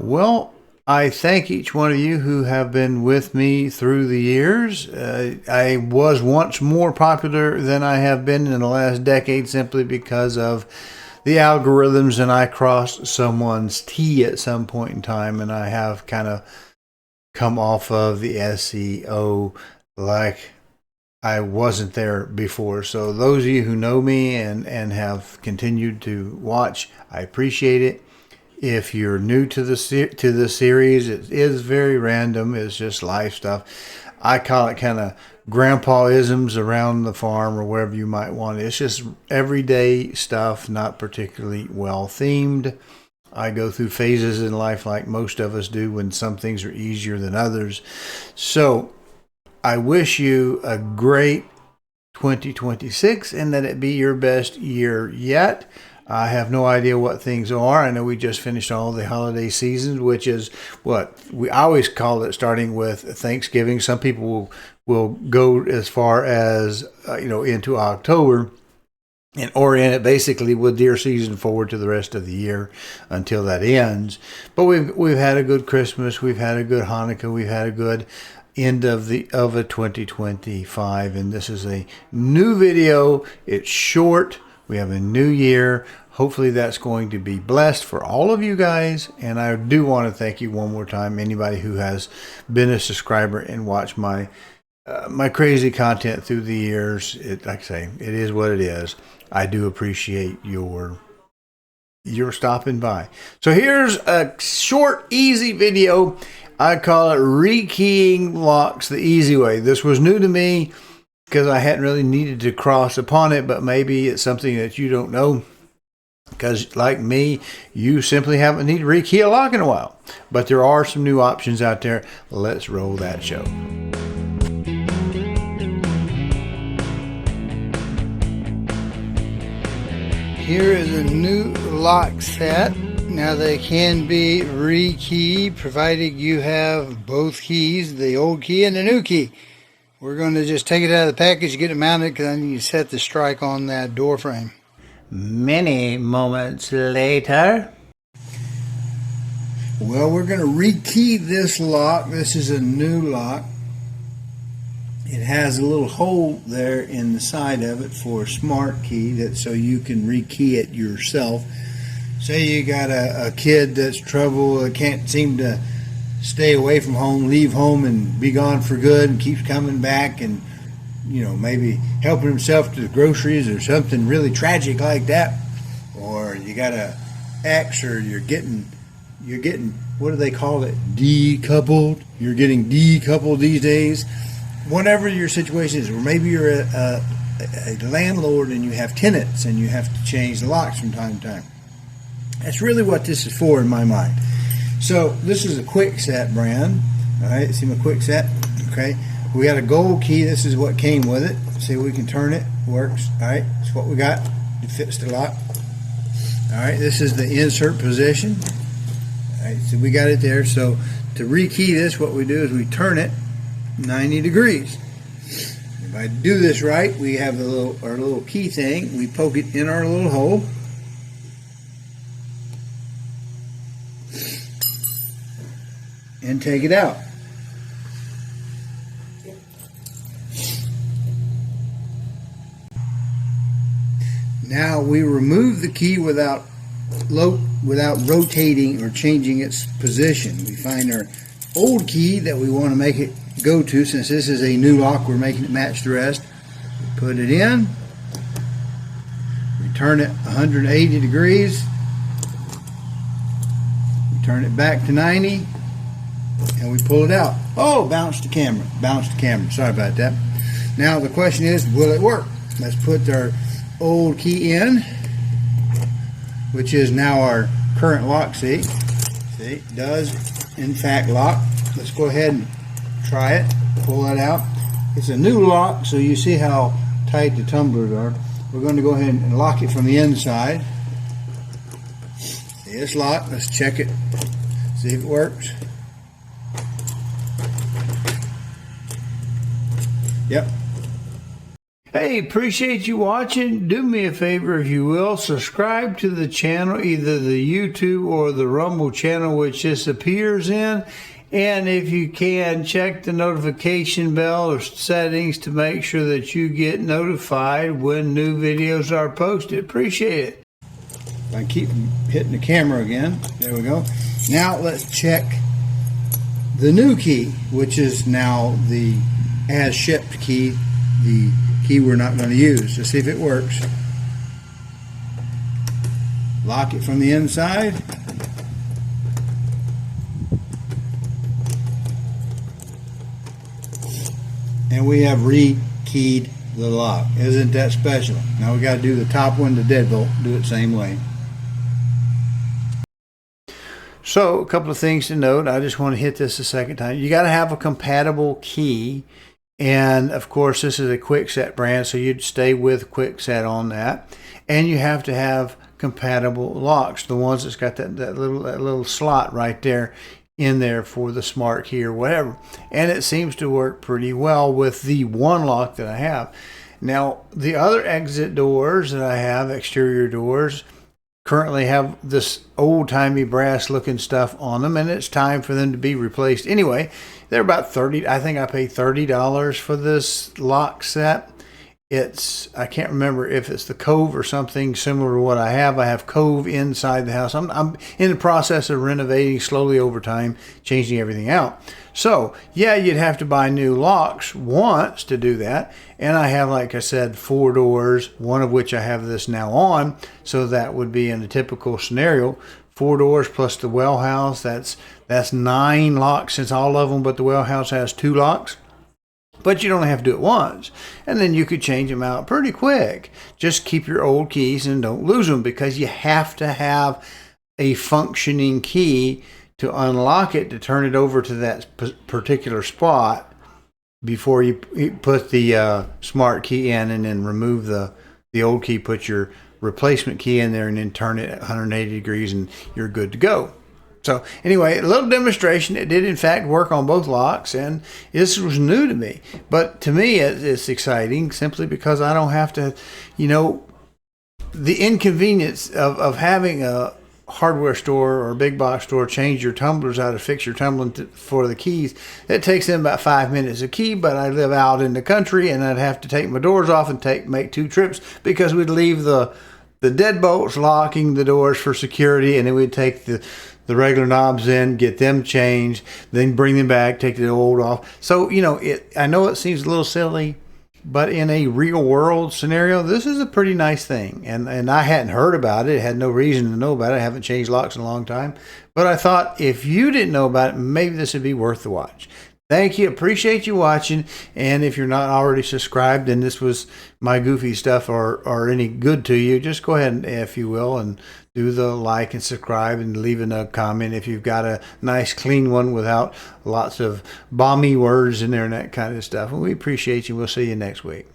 Well, I thank each one of you who have been with me through the years. I was once more popular than I have been in the last decade simply because of the algorithms, and I crossed someone's T at some point in time, and I have kind of come off of the SEO like I wasn't there before. So those of you who know me and have continued to watch, I appreciate it. If you're new to the series, it is very random. It's just life stuff. I call it kind of grandpa-isms around the farm or wherever you might want it. It's just everyday stuff, not particularly well themed. I go through phases in life like most of us do when some things are easier than others. So I wish you a great 2026 and that it be your best year yet. I have no idea what things are. I know we just finished all the holiday seasons, which is what we always call it, starting with Thanksgiving. Some people will go as far as into October and orient it basically with deer season forward to the rest of the year until that ends. But we've had a good Christmas, we've had a good Hanukkah, we've had a good end of a 2025, and this is a new video. It's short. We have a new year. Hopefully that's going to be blessed for all of you guys. And I do want to thank you one more time, anybody who has been a subscriber and watched my crazy content through the years. Like I say, it is what it is. I do appreciate your stopping by. So here's a short, easy video. I call it rekeying locks the easy way. This was new to me because I hadn't really needed to cross upon it, but maybe it's something that you don't know because, like me, you simply haven't needed to rekey a lock in a while. But there are some new options out there. Let's roll that show. Here is a new lock set. Now they can be rekeyed provided you have both keys, the old key and the new key. We're going to just take it out of the package, get it mounted, because I need to set the strike on that door frame. Many moments later. Well, we're going to rekey this lock. This is a new lock. It has a little hole there in the side of it for a smart key, so you can rekey it yourself. Say you got a kid that's trouble, can't seem to stay away from home, leave home and be gone for good, and keeps coming back and maybe helping himself to the groceries or something really tragic like that. Or you got a ex, or you're getting what do they call it, decoupled. You're getting decoupled these days. Whatever your situation is, or maybe you're a landlord and you have tenants and you have to change the locks from time to time. That's really what this is for in my mind. So this is a quick set brand. All right, see my quick set. Okay, we got a gold key. This is what came with it. See, we can turn it. Works. All right, that's what we got. It fits the lock. All right, this is the insert position. All right, so we got it there. So to rekey this, what we do is we turn it 90 degrees. If I do this right, we have our little key thing. We poke it in our little hole. And take it out. Now we remove the key without rotating or changing its position. We find our old key that we want to make it go to. Since this is a new lock, we're making it match the rest. We put it in. We turn it 180 degrees. We turn it back to 90. And we pull it out. Oh, bounce the camera. Sorry about that. Now the question is, will it work? Let's put our old key in, which is now our current lock. See, it does in fact lock. Let's go ahead and try it. Pull that out. It's a new lock, so you see how tight the tumblers are. We're going to go ahead and lock it from the inside. See, it's locked. Let's check it. See if it works. Yep. Hey, appreciate you watching. Do me a favor, if you will, subscribe to the channel, either the YouTube or the Rumble channel, which this appears in. And if you can, check the notification bell or settings to make sure that you get notified when new videos are posted. Appreciate it. I keep hitting the camera again. There we go. Now let's check the new key, which is now the as shipped key, the key we're not going to use. Let's see if it works. Lock it from the inside. And we have re-keyed the lock. Isn't that special? Now we got to do the top one, the deadbolt. Do it same way. So a couple of things to note. I just want to hit this a second time. You got to have a compatible key. And of course, this is a Kwikset brand, so you'd stay with Kwikset on that. And you have to have compatible locks, the ones that's got that little slot right there in there for the smart key or whatever. And it seems to work pretty well with the one lock that I have. Now, the other exit doors that I have, exterior doors, currently have this old-timey brass looking stuff on them, and it's time for them to be replaced anyway. They're about $30. I think I paid $30 for this lock set. I can't remember if it's the Cove or something similar to what I have. I have Cove inside the house. I'm in the process of renovating slowly over time, changing everything out. So yeah, you'd have to buy new locks once to do that. And I have, like I said, 4 doors, one of which I have this now on. So that would be in a typical scenario, 4 doors plus the well house. That's 9 locks, since all of them but the well house has 2 locks. But you don't have to do it once. And then you could change them out pretty quick. Just keep your old keys and don't lose them, because you have to have a functioning key to unlock it, to turn it over to that particular spot before you put the smart key in, and then remove the old key, put your replacement key in there, and then turn it at 180 degrees and you're good to go. So anyway, a little demonstration. It did in fact work on both locks, and this was new to me. But to me, it's exciting simply because I don't have to, the inconvenience of having a hardware store or a big box store change your tumblers out, to fix your tumbling for the keys. It takes them about 5 minutes a key, but I live out in the country and I'd have to take my doors off and make 2 trips, because we'd leave the deadbolts locking the doors for security, and then we'd take the regular knobs in, get them changed, then bring them back, take the old off. So, I know it seems a little silly, but in a real world scenario, this is a pretty nice thing. And I hadn't heard about it. Had no reason to know about it. I haven't changed locks in a long time. But I thought if you didn't know about it, maybe this would be worth the watch. Thank you. Appreciate you watching. And if you're not already subscribed and this was my goofy stuff or any good to you, just go ahead and, if you will, and do the like and subscribe and leave a comment if you've got a nice clean one without lots of balmy words in there and that kind of stuff. And we appreciate you. We'll see you next week.